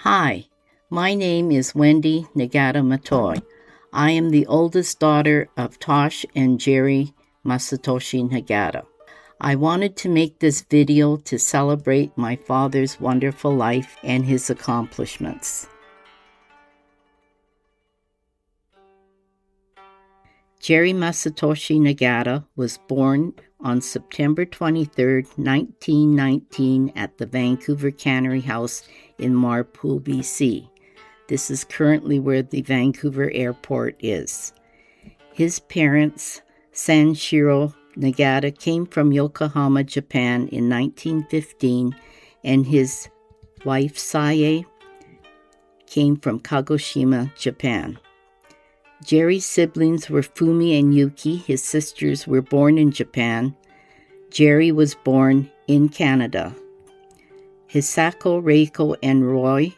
Hi, my name is Wendy Mahtoy. I am the oldest daughter of Tosh and Jerry Masatoshi Nagata. I wanted to make this video to celebrate my father's wonderful life and his accomplishments. Jerry Masatoshi Nagata was born on September 23, 1919 at the Vancouver Cannery House in Marpool, BC. This is currently where the Vancouver Airport is. His parents, Sanshiro Nagata, came from Yokohama, Japan in 1915, and his wife, Sae, came from Kagoshima, Japan. Jerry's siblings were Fumi and Yuki. His sisters were born in Japan. Jerry was born in Canada. Hisako, Reiko, and Roy,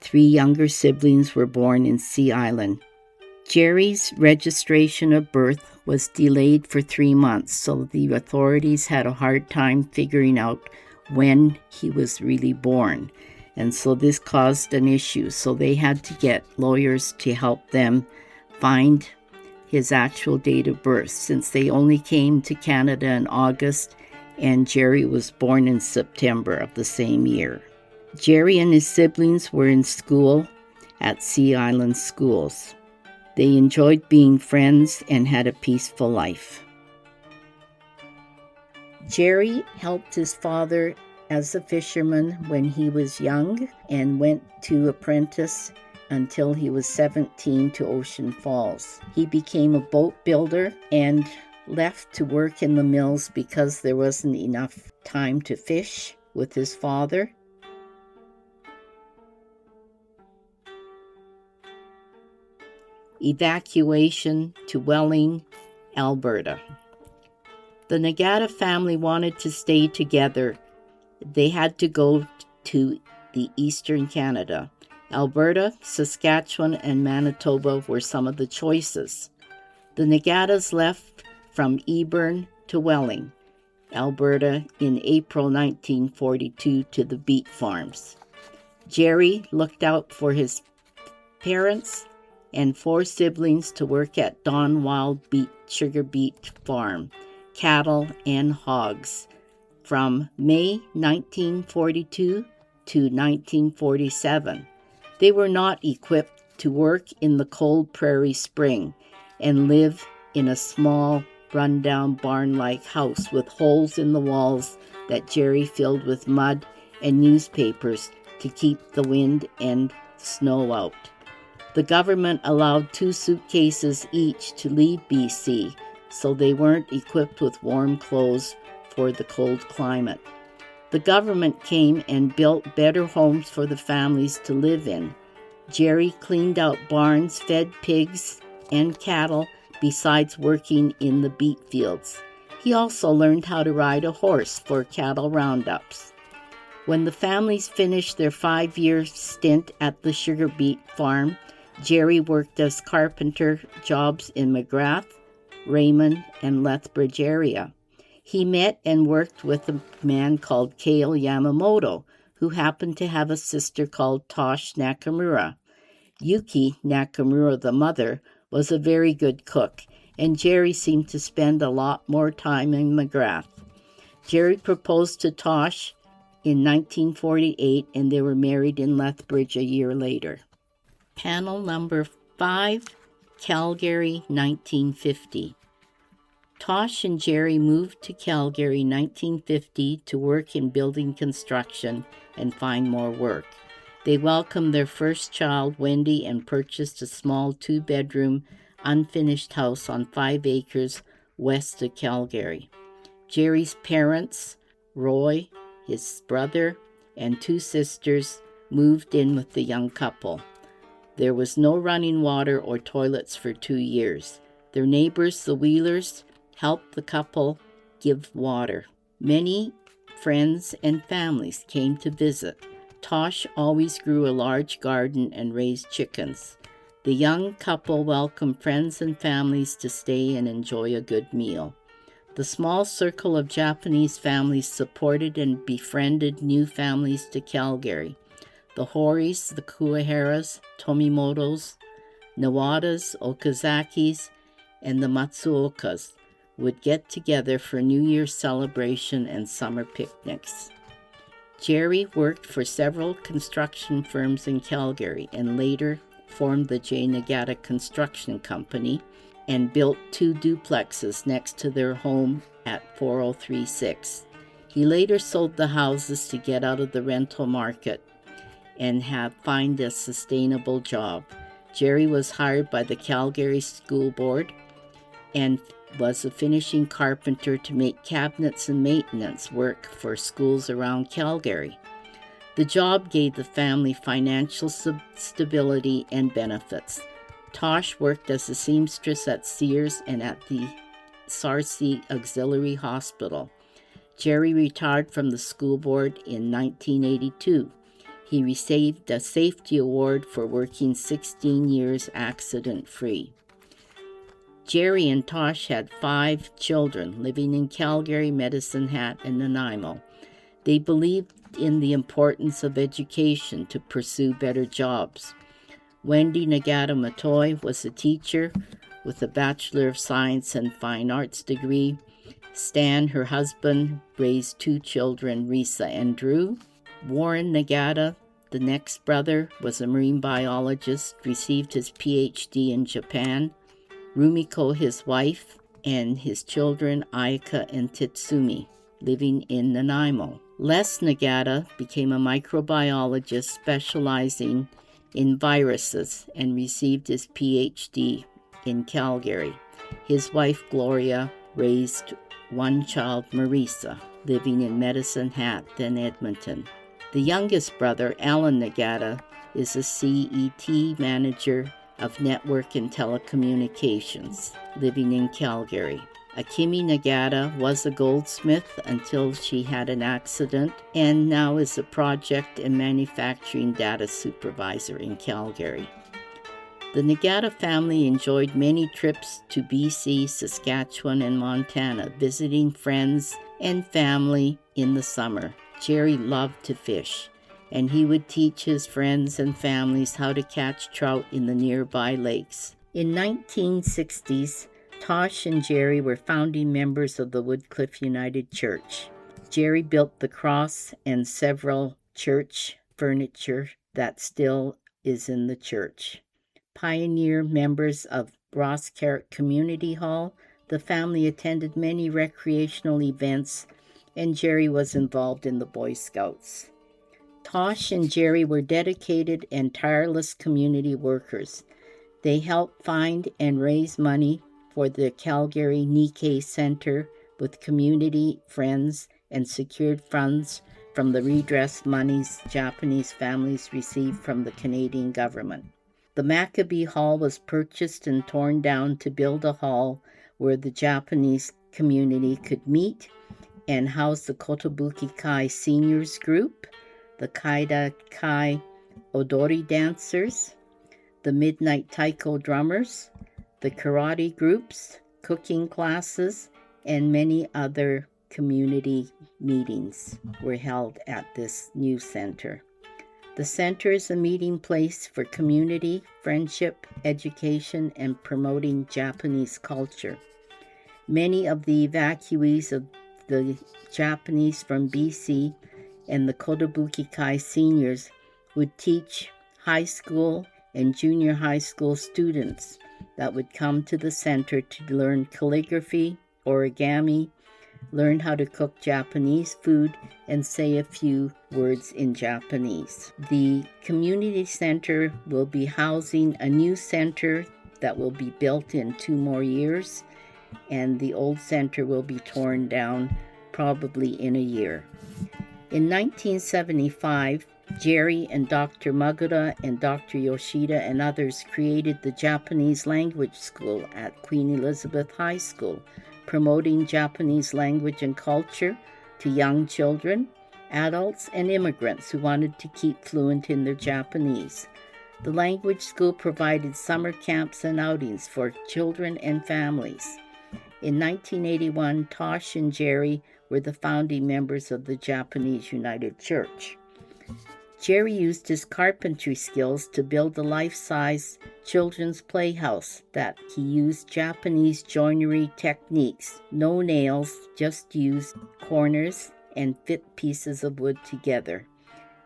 three younger siblings, were born in Sea Island. Jerry's registration of birth was delayed for 3 months, so the authorities had a hard time figuring out when he was really born. And so this caused an issue. So they had to get lawyers to help them find his actual date of birth, since they only came to Canada in August and Jerry was born in September of the same year. Jerry and his siblings were in school at Sea Island schools. They enjoyed being friends and had a peaceful life. Jerry helped his father as a fisherman when he was young and went to apprentice until he was 17 to Ocean Falls. He became a boat builder and left to work in the mills because there wasn't enough time to fish with his father. Evacuation to Welling, Alberta. The Nagata family wanted to stay together. They had to go to the Eastern Canada. Alberta, Saskatchewan, and Manitoba were some of the choices. The Nagatas left from Eburn to Welling, Alberta, in April 1942 to the beet farms. Jerry looked out for his parents and 4 siblings to work at Don Wild Sugar Beet Farm, cattle and hogs, from May 1942 to 1947. They were not equipped to work in the cold prairie spring and live in a small, run-down barn-like house with holes in the walls that Jerry filled with mud and newspapers to keep the wind and snow out. The government allowed 2 suitcases each to leave BC, so they weren't equipped with warm clothes for the cold climate. The government came and built better homes for the families to live in. Jerry cleaned out barns, fed pigs and cattle, besides working in the beet fields. He also learned how to ride a horse for cattle roundups. When the families finished their 5-year stint at the sugar beet farm, Jerry worked as carpenter jobs in McGrath, Raymond, and Lethbridge area. He met and worked with a man called Kale Yamamoto, who happened to have a sister called Tosh Nakamura. Yuki Nakamura, the mother, was a very good cook, and Jerry seemed to spend a lot more time in McGrath. Jerry proposed to Tosh in 1948, and they were married in Lethbridge a year later. Panel number 5, Calgary, 1950. Tosh and Jerry moved to Calgary in 1950 to work in building construction and find more work. They welcomed their first child, Wendy, and purchased a small 2-bedroom, unfinished house on 5 acres west of Calgary. Jerry's parents, Roy, his brother, and 2 sisters, moved in with the young couple. There was no running water or toilets for 2 years. Their neighbors, the Wheelers, helped the couple give water. Many friends and families came to visit. Tosh always grew a large garden and raised chickens. The young couple welcomed friends and families to stay and enjoy a good meal. The small circle of Japanese families supported and befriended new families to Calgary. The Horis, the Kuwaharas, Tomimotos, Nawadas, Okazakis, and the Matsuokas would get together for New Year's celebration and summer picnics. Jerry worked for several construction firms in Calgary and later formed the J. Nagata Construction Company and built 2 duplexes next to their home at 4036. He later sold the houses to get out of the rental market and find a sustainable job. Jerry was hired by the Calgary School Board and was a finishing carpenter to make cabinets and maintenance work for schools around Calgary. The job gave the family financial stability and benefits. Tosh worked as a seamstress at Sears and at the Sarcee Auxiliary Hospital. Jerry retired from the school board in 1982. He received a safety award for working 16 years accident-free. Jerry and Tosh had 5 children living in Calgary, Medicine Hat, and Nanaimo. They believed in the importance of education to pursue better jobs. Wendy Mahtoy was a teacher with a Bachelor of Science and Fine Arts degree. Stan, her husband, raised 2 children, Risa and Drew. Warren Nagata, the next brother, was a marine biologist, received his PhD in Japan. Rumiko, his wife, and his children, Ayaka and Titsumi, living in Nanaimo. Les Nagata became a microbiologist specializing in viruses and received his PhD in Calgary. His wife, Gloria, raised 1 child, Marisa, living in Medicine Hat, then Edmonton. The youngest brother, Alan Nagata, is a CET manager of Network and Telecommunications, living in Calgary. Akimi Nagata was a goldsmith until she had an accident and now is a project and manufacturing data supervisor in Calgary. The Nagata family enjoyed many trips to BC, Saskatchewan, and Montana, visiting friends and family in the summer. Jerry loved to fish, and he would teach his friends and families how to catch trout in the nearby lakes. In 1960s, Tosh and Jerry were founding members of the Woodcliff United Church. Jerry built the cross and several church furniture that still is in the church. Pioneer members of Ross Carrick Community Hall, the family attended many recreational events, and Jerry was involved in the Boy Scouts. Tosh and Jerry were dedicated and tireless community workers. They helped find and raise money for the Calgary Nikkei Center with community friends and secured funds from the redress monies Japanese families received from the Canadian government. The Maccabee Hall was purchased and torn down to build a hall where the Japanese community could meet and house the Kotobuki Kai Seniors Group, the Kaida Kai Odori dancers, the Midnight Taiko drummers, the karate groups, cooking classes, and many other community meetings were held at this new center. The center is a meeting place for community, friendship, education, and promoting Japanese culture. Many of the evacuees of the Japanese from BC and the Kotobuki Kai seniors would teach high school and junior high school students that would come to the center to learn calligraphy, origami, learn how to cook Japanese food, and say a few words in Japanese. The community center will be housing a new center that will be built in 2 more years, and the old center will be torn down probably in a year. In 1975, Jerry and Dr. Magura and Dr. Yoshida and others created the Japanese Language School at Queen Elizabeth High School, promoting Japanese language and culture to young children, adults, and immigrants who wanted to keep fluent in their Japanese. The language school provided summer camps and outings for children and families. In 1981, Tosh and Jerry were the founding members of the Japanese United Church. Jerry used his carpentry skills to build a life-size children's playhouse that he used Japanese joinery techniques. No nails, just used corners and fit pieces of wood together.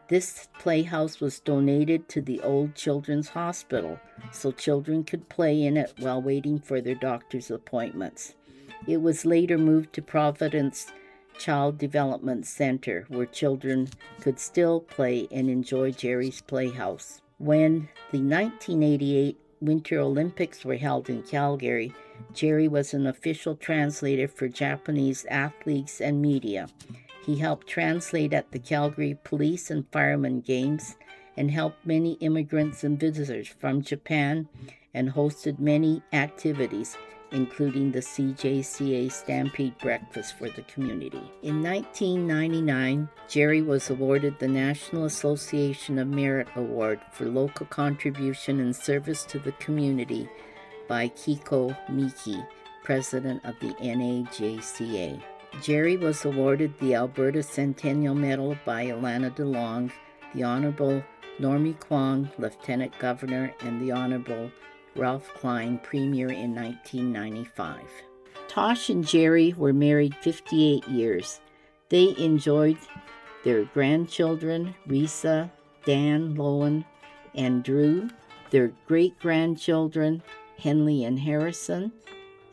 This playhouse was donated to the old children's hospital so children could play in it while waiting for their doctor's appointments. It was later moved to Providence Child Development Center, where children could still play and enjoy Jerry's Playhouse. When the 1988 Winter Olympics were held in Calgary, Jerry was an official translator for Japanese athletes and media. He helped translate at the Calgary Police and Firemen Games and helped many immigrants and visitors from Japan and hosted many activities, including the CJCA Stampede Breakfast for the community. In 1999, Jerry was awarded the National Association of Merit Award for local contribution and service to the community by Kiko Miki, president of the NAJCA. Jerry was awarded the Alberta Centennial Medal by Alana DeLong, the Honorable Normie Kwong, Lieutenant Governor, and the Honorable Ralph Klein, Premier in 1995. Tosh and Jerry were married 58 years. They enjoyed their grandchildren, Risa, Dan, Lowen, and Drew, their great-grandchildren, Henley and Harrison,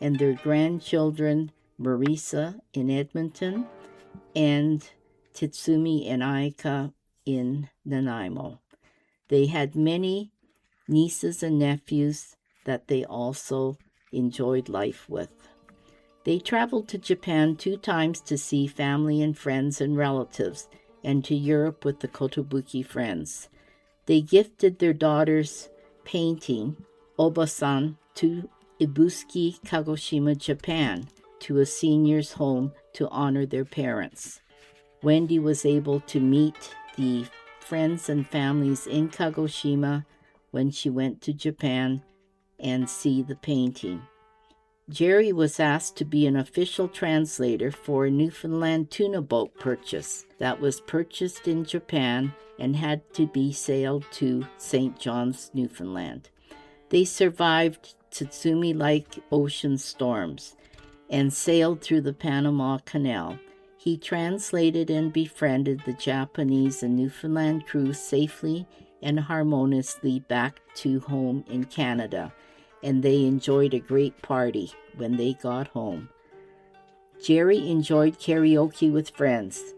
and their grandchildren, Marisa in Edmonton, and Titsumi and Aika in Nanaimo. They had many nieces and nephews that they also enjoyed life with. They traveled to Japan 2 times to see family and friends and relatives, and to Europe with the Kotobuki friends. They gifted their daughter's painting, Obasan, to Ibuski, Kagoshima, Japan, to a senior's home to honor their parents. Wendy was able to meet the friends and families in Kagoshima when she went to Japan and see the painting. Jerry was asked to be an official translator for a Newfoundland tuna boat purchase that was purchased in Japan and had to be sailed to St. John's, Newfoundland. They survived Tsutsumi-like ocean storms and sailed through the Panama Canal. He translated and befriended the Japanese and Newfoundland crew safely and harmoniously back to home in Canada, and they enjoyed a great party when they got home. Jerry enjoyed karaoke with friends,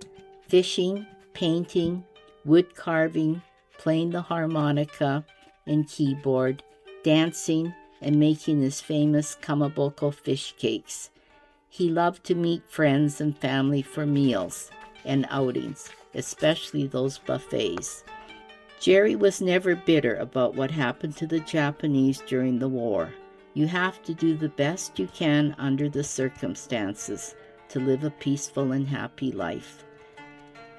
fishing, painting, wood carving, playing the harmonica and keyboard, dancing, and making his famous kamaboko fish cakes. He loved to meet friends and family for meals and outings, especially those buffets. Jerry was never bitter about what happened to the Japanese during the war. You have to do the best you can under the circumstances to live a peaceful and happy life.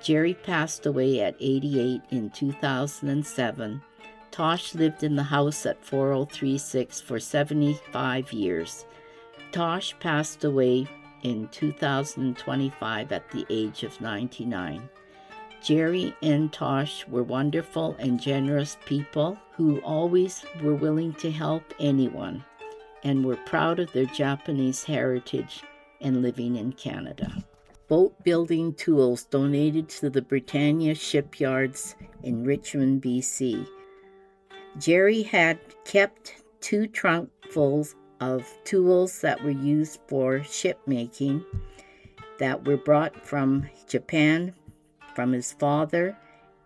Jerry passed away at 88 in 2007. Tosh lived in the house at 4036 for 75 years. Tosh passed away in 2025 at the age of 99. Jerry and Tosh were wonderful and generous people who always were willing to help anyone and were proud of their Japanese heritage and living in Canada. Boat building tools donated to the Britannia shipyards in Richmond, BC. Jerry had kept 2 trunkfuls of tools that were used for ship making that were brought from Japan from his father,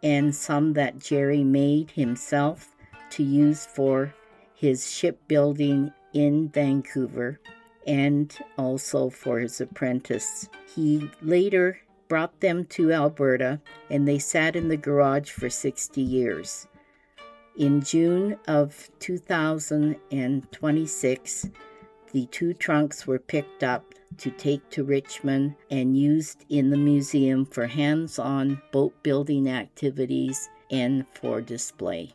and some that Jerry made himself to use for his shipbuilding in Vancouver and also for his apprentice. He later brought them to Alberta, and they sat in the garage for 60 years. In June of 2026, the 2 trunks were picked up to take to Richmond and used in the museum for hands-on boat building activities and for display.